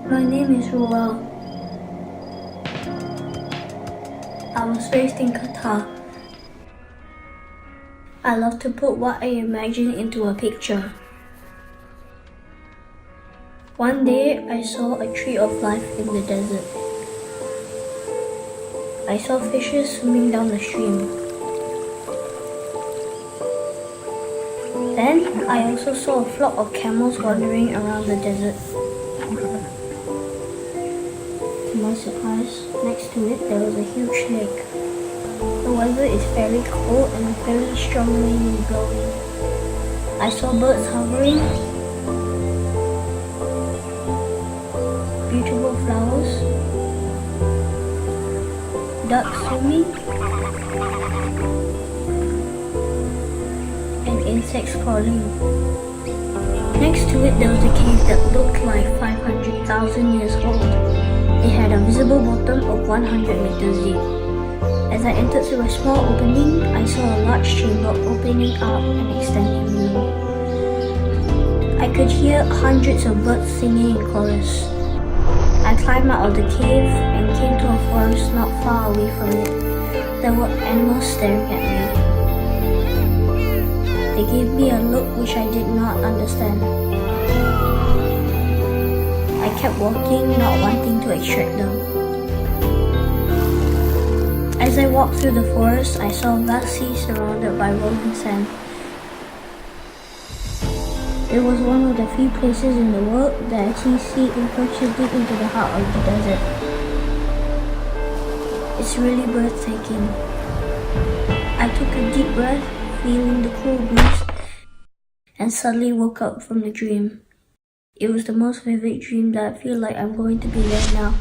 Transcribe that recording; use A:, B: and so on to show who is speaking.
A: My name is Ruel. I was raised in Qatar. I love to put what I imagine into a picture. One day, I saw a tree of life in the desert. I saw fishes swimming down the stream. Then, I also saw a flock of camels wandering around the desert. To my surprise, next to it there was a huge lake. The weather is very cold and a very strong wind is blowing. I saw birds hovering, beautiful flowers, ducks swimming, and insects crawling. Next to it there was a cave that looked like 500,000 years old. It had a visible bottom of 100 meters deep. As I entered through a small opening, I saw a large chamber opening up and extending below. I could hear hundreds of birds singing in chorus. I climbed out of the cave and came to a forest not far away from it. There were animals staring at me. They gave me a look which I did not understand. I kept walking, not wanting to extract them. As I walked through the forest, I saw a vast sea surrounded by rolling sand. It was one of the few places in the world that I see encroaches deep into the heart of the desert. It's really breathtaking. I took a deep breath, feeling the cool breeze, and suddenly woke up from the dream. It was the most vivid dream that I feel like I'm going to be there now.